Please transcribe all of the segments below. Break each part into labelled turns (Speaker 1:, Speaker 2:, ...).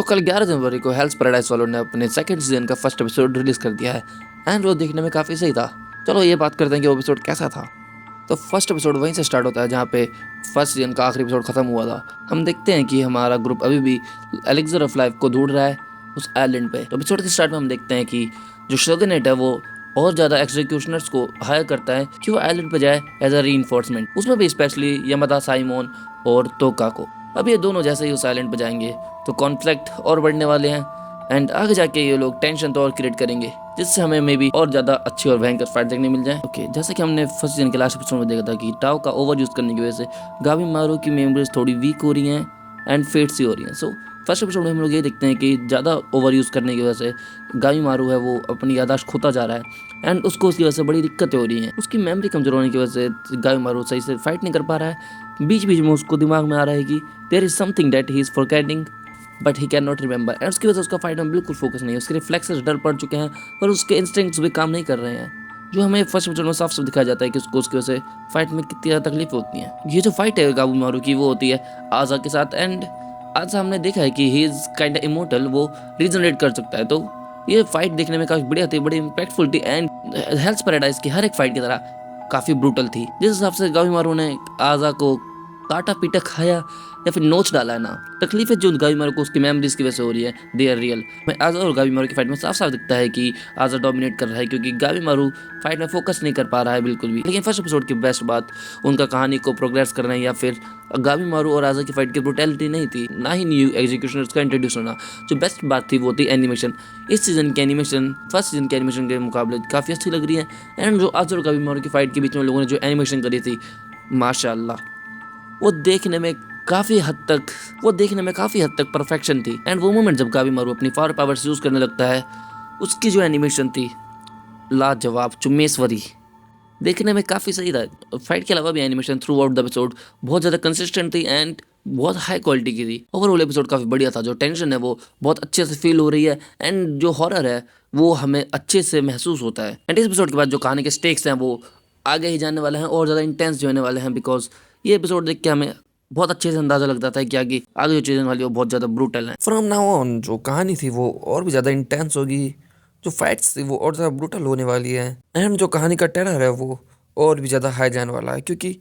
Speaker 1: तो कल 11 जनवरी को हेल्स पैराडाइज वालों ने अपने सेकंड सीजन का फर्स्ट एपिसोड रिलीज कर दिया है एंड वो देखने में काफ़ी सही था। चलो ये बात करते हैं कि वो एपिसोड कैसा था। तो फर्स्ट एपिसोड वहीं से स्टार्ट होता है जहाँ पे फर्स्ट सीजन का आखिरी एपिसोड खत्म हुआ था। हम देखते हैं कि हमारा ग्रुप अभी भी एलिक्सर ऑफ लाइफ को ढूंढ रहा है उस आइलैंड पे। तो एपिसोड के स्टार्ट में हम देखते हैं कि जो शोगनेट है वो और ज़्यादा एग्जीक्यूशनर्स को हायर करता है कि वो आइलैंड पे जाए एज अ री, उसमें भी स्पेशली यमदा साइमोन और तोका को। अब ये दोनों जैसे ही उस आइलैंड पे जाएंगे तो कॉन्फ्लिक्ट और बढ़ने वाले हैं एंड आगे जाके ये लोग टेंशन तो और क्रिएट करेंगे जिससे हमें मे भी और ज़्यादा अच्छी और भयंकर फाइट देखने मिल जाए। ओके, जैसे कि हमने फर्स्ट सीजन के लास्ट एपिसोड में देखा था कि टाओ का ओवर यूज़ करने की वजह से गावी मारू की मेमोरीज थोड़ी वीक हो रही हैं एंड फेट सी हो रही हैं। सो फर्स्ट एपिसोड में हम लोग ये देखते हैं कि ज़्यादा ओवर यूज़ करने की वजह से गावी मारू है वो अपनी यादाश्त खोता जा रहा है एंड उसको उसकी वजह से बड़ी दिक्कतें हो रही हैं। उसकी मेमोरी कमजोर होने की वजह से गावी मारू सही से फाइट नहीं कर पा रहा है। बीच बीच में उसको दिमाग में आ रहा है कि there is something that he is forgetting but he can not remember and उसकी वजह से उसका फाइट में बिल्कुल फोकस नहीं है। उसके रिफ्लेक्सेस डल पड़ चुके हैं और उसके इंस्टिंक्ट्स भी काम नहीं कर रहे हैं, जो हमें फर्स्ट एपिसोड में साफ साफ दिखाया जाता है कि उसको उसकी वजह से फाइट में कितनी ज़्यादा तकलीफ होती है। ये जो फाइट है गाबू मारू की वो होती है आजा के साथ एंड आजा हमने देखा है कि he is kind of immortal, वो रीजनरेट कर सकता है। तो ये फाइट देखने में काफ़ी बढ़िया थी, बड़ी इम्पैक्टफुल थी एंड हेल्स पैराडाइज की हर एक फाइट की तरह काफ़ी ब्रूटल थी। जिस हिसाब से गावी मारू ने आजा को काटा पीटा खाया या फिर नोच डाला है ना, तकलीफें जो गावी मारू को उसकी मेमोरीज की वजह से हो रही है दे आर रियल। आजा और गावी मारू की फाइट में साफ साफ दिखता है कि आजा डोमिनेट कर रहा है क्योंकि गावी मारू फाइट में फोकस नहीं कर पा रहा है बिल्कुल भी। लेकिन फर्स्ट एपिसोड की बेस्ट बात उनका कहानी को प्रोग्रेस करना या फिर गावी मारू और आजा की फाइट की ब्रुटैलिटी नहीं थी, ना ही न्यू एग्जीक्यूशनर्स का इंट्रोड्यूस होना। जो बेस्ट बात थी वो थी एनिमेशन। इस सीजन की एनिमेशन फर्स्ट सीजन के एनिमेशन के मुकाबले काफ़ी अच्छी लग रही है एंड जो आजा और गावी मारू की फाइट के बीच में लोगों ने जो एनिमेशन करी थी माशाल्लाह वो देखने में काफ़ी हद तक परफेक्शन थी। एंड वो मोमेंट जब गावी मारू अपनी फायर पावर्स यूज़ करने लगता है उसकी जो एनिमेशन थी लाजवाब चुम्मेश्वरी, देखने में काफ़ी सही था। फाइट के अलावा भी animation through out the episode बहुत ज़्यादा कंसिस्टेंट थी एंड बहुत हाई क्वालिटी की थी। ओवरऑल एपिसोड काफ़ी बढ़िया था। जो टेंशन है वो बहुत अच्छे से फील हो रही है एंड जो हॉरर है वो हमें अच्छे से महसूस होता है। एंड इस एपिसोड के बाद जो कहानी के स्टेक्स हैं वो आगे ही जाने वाले हैं और ज़्यादा इंटेंस जो होने वाले हैं, बिकॉज ये एपिसोड देख के हमें बहुत अच्छे से अंदाजा लग जाता है कि आगे आगे जो चीज़ें वाली वो बहुत ज़्यादा ब्रूटल है।
Speaker 2: फ्रॉम नाउ ऑन जो कहानी थी वो और भी ज़्यादा इंटेंस होगी, जो फाइट्स थी वो और ज़्यादा ब्रूटल होने वाली है एंड जो कहानी का टेरर है वो और भी ज़्यादा हाई जाने वाला है, क्योंकि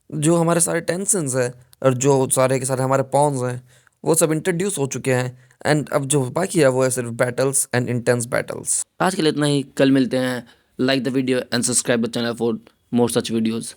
Speaker 2: जो हमारे सारे टेंशन्स हैं और जो सारे के सारे हमारे पॉन्स हैं वो सब इंट्रोड्यूस हो चुके हैं एंड अब जो बाकी है वो है सिर्फ बैटल्स एंड इंटेंस बैटल्स।
Speaker 1: आज के लिए इतना ही, कल मिलते हैं। Like the video and subscribe the channel for more such videos.